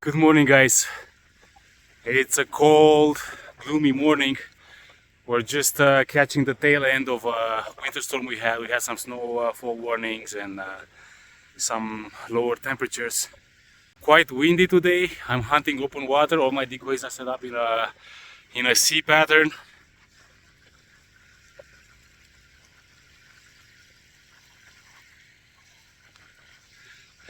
Good morning, guys. It's a cold, gloomy morning. We're just catching the tail end of a winter storm we had. We had some snowfall warnings and some lower temperatures. Quite windy today. I'm hunting open water. All my decoys are set up in a C pattern.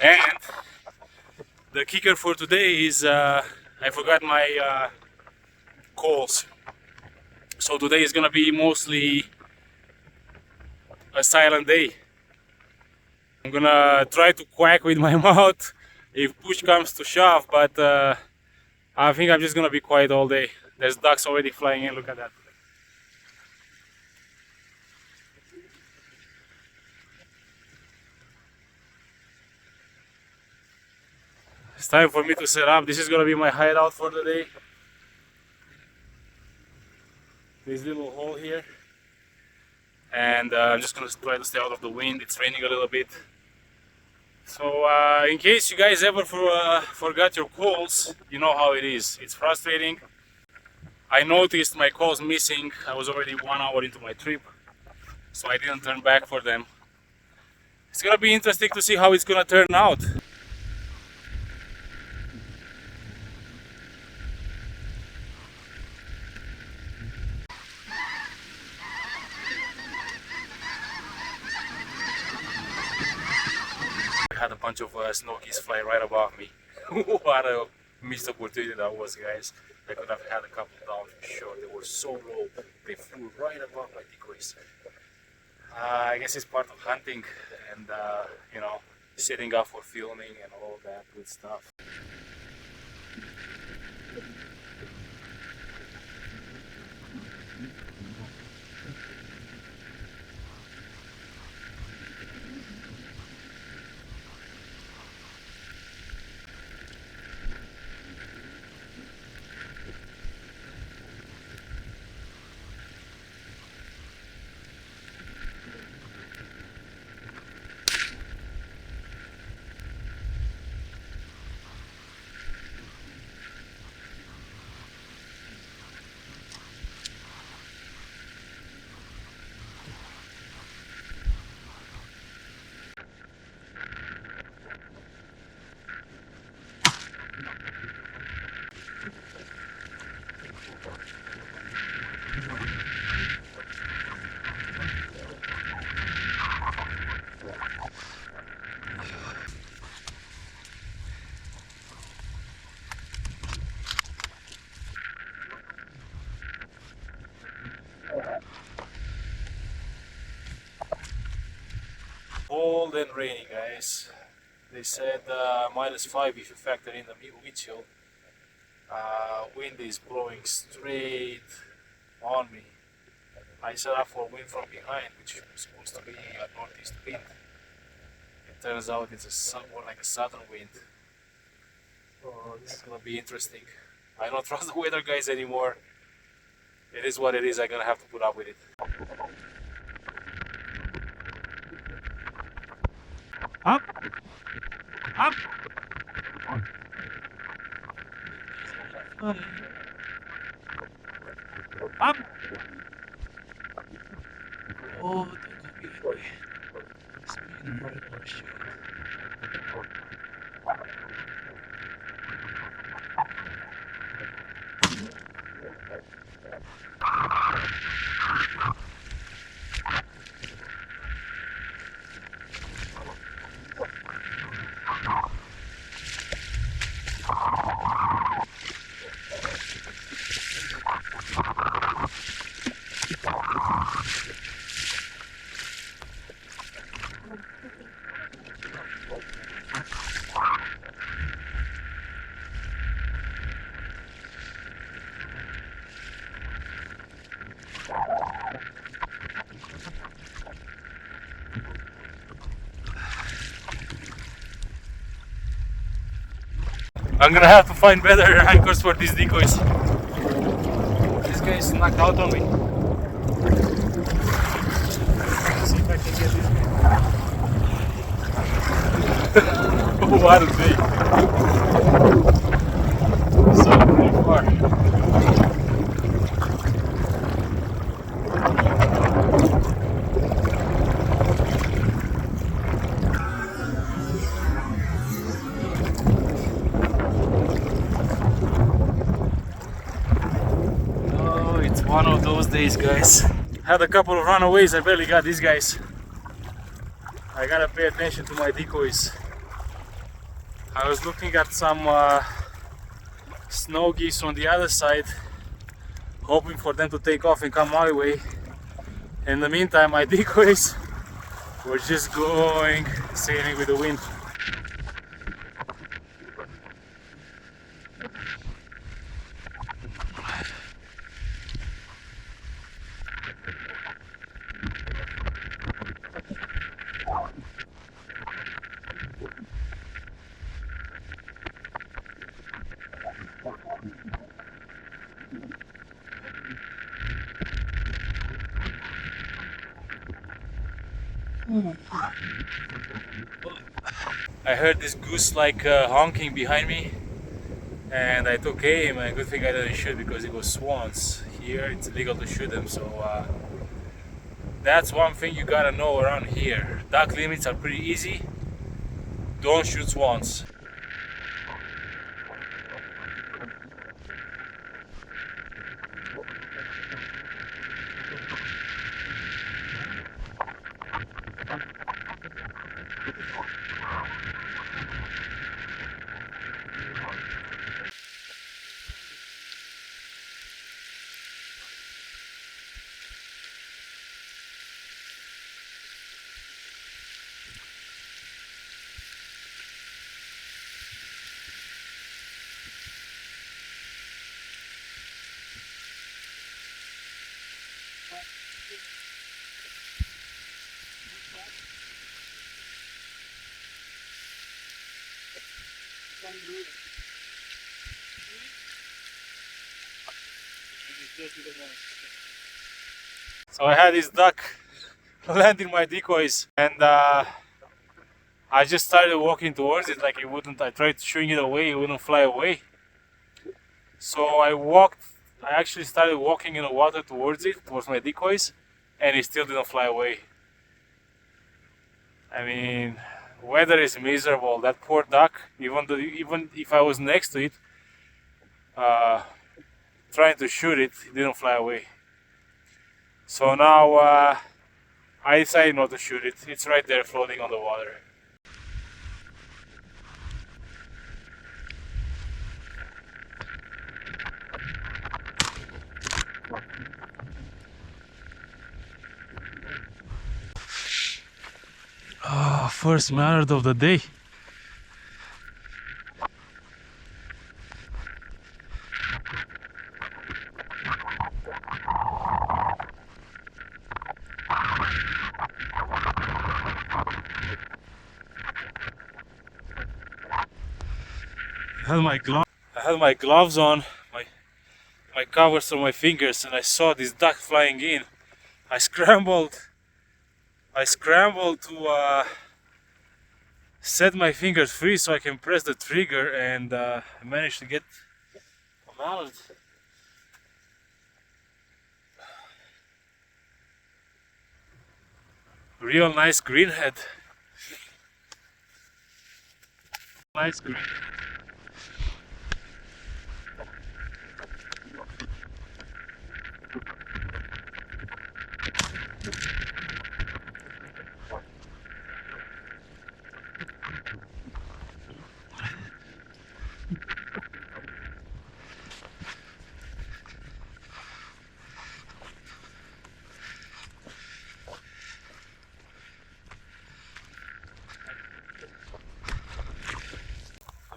And the kicker for today is I forgot my calls. So today is gonna be mostly a silent day. I'm gonna try to quack with my mouth if push comes to shove, but I think I'm just gonna be quiet all day. There's ducks already flying in, look at that. It's time for me to set up. This is gonna be my hideout for the day. This little hole here. And I'm just gonna try to stay out of the wind. It's raining a little bit. So in case you guys ever forgot your calls, you know how it is. It's frustrating. I noticed my calls missing. I was already 1 hour into my trip, so I didn't turn back for them. It's gonna be interesting to see how it's gonna turn out. I had a bunch of snow geese fly right above me. What a missed opportunity that was, guys. I could have had a couple down for sure. They were so low, they flew right above my decoys. I guess it's part of hunting and you know, setting up for filming and all that good stuff. Cold and rainy, guys. They said -5 if you factor in the wind chill. Wind is blowing straight on me. I set up for wind from behind, which was supposed to be a northeast wind. It turns out it's more like a southern wind. Oh, this is gonna be interesting. I don't trust the weather guys anymore. It is what it is. I'm gonna have to put up with it. Up, up. Up. Oh, that could be anyway. Speed right or shoot. I'm gonna have to find better anchors for these decoys. This guy is knocked out on me. Let's see if I can get this guy. What a day. car. Oh, it's one of those days, guys. Had a couple of runaways, I barely got these guys. I gotta pay attention to my decoys. I was looking at some snow geese on the other side, hoping for them to take off and come my way. In the meantime, my decoys were just going, sailing with the wind. I heard this goose like honking behind me, and I took aim, and good thing I didn't shoot because it was swans. Here it's illegal to shoot them, so that's one thing you gotta know around here. Duck limits are pretty easy. Don't shoot swans. So I had this duck land in my decoys, and I just started walking towards it like it wouldn't. I tried shooing it away, it wouldn't fly away. So I actually started walking in the water towards it, towards my decoys, and it still didn't fly away. I mean, weather is miserable. That poor duck, even if I was next to it, trying to shoot it, it didn't fly away. So now I decided not to shoot it. It's right there floating on the water. Oh, first mallard of the day. I had my gloves on, my covers on my fingers, and I saw this duck flying in. I scrambled to set my fingers free so I can press the trigger, and I managed to get a mallard. Real nice greenhead. Nice green.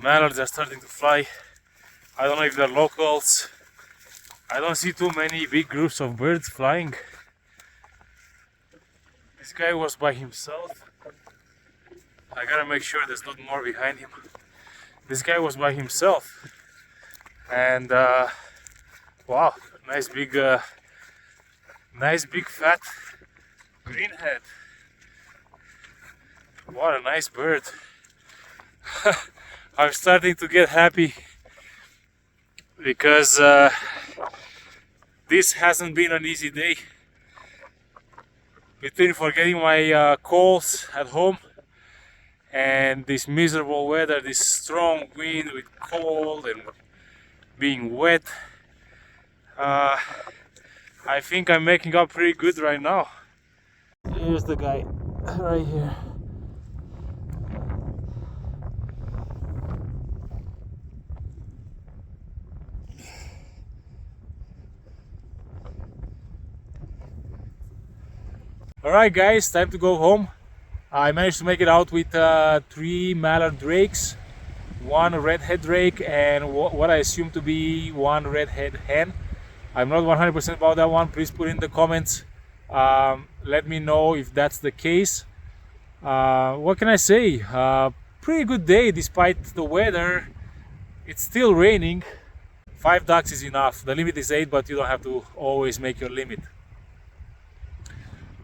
Mallards are starting to fly. I don't know if they're locals. I don't see too many big groups of birds flying. This guy was by himself. I gotta make sure there's not more behind him. This guy was by himself. And wow, nice big fat greenhead. What a nice bird. I'm starting to get happy because this hasn't been an easy day. Between forgetting my calls at home and this miserable weather, this strong wind with cold and being wet, I think I'm making up pretty good right now. Here's the guy right here. Alright guys, time to go home. I managed to make it out with 3 mallard drakes, 1 redhead drake, and what I assume to be 1 redhead hen. I'm not 100% about that one. Please put in the comments. Let me know if that's the case. What can I say? Pretty good day despite the weather. It's still raining. 5 ducks is enough. The limit is 8, but you don't have to always make your limit.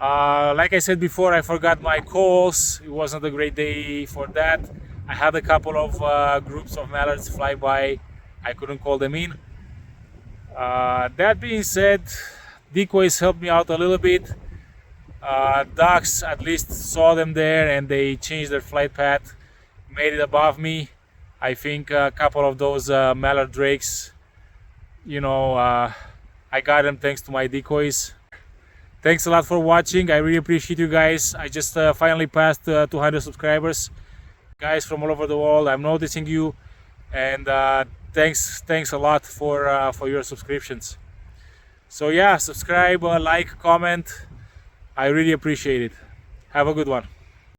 Like I said before, I forgot my calls. It wasn't a great day for that. I had a couple of groups of mallards fly by. I couldn't call them in. That being said, decoys helped me out a little bit. Ducks at least saw them there and they changed their flight path, made it above me. I think a couple of those mallard drakes, you know, I got them thanks to my decoys. Thanks a lot for watching. I really appreciate you guys. I just finally passed 200 subscribers. Guys from all over the world, I'm noticing you, and thanks a lot for your subscriptions. So yeah, subscribe, like, comment. I really appreciate it. Have a good one.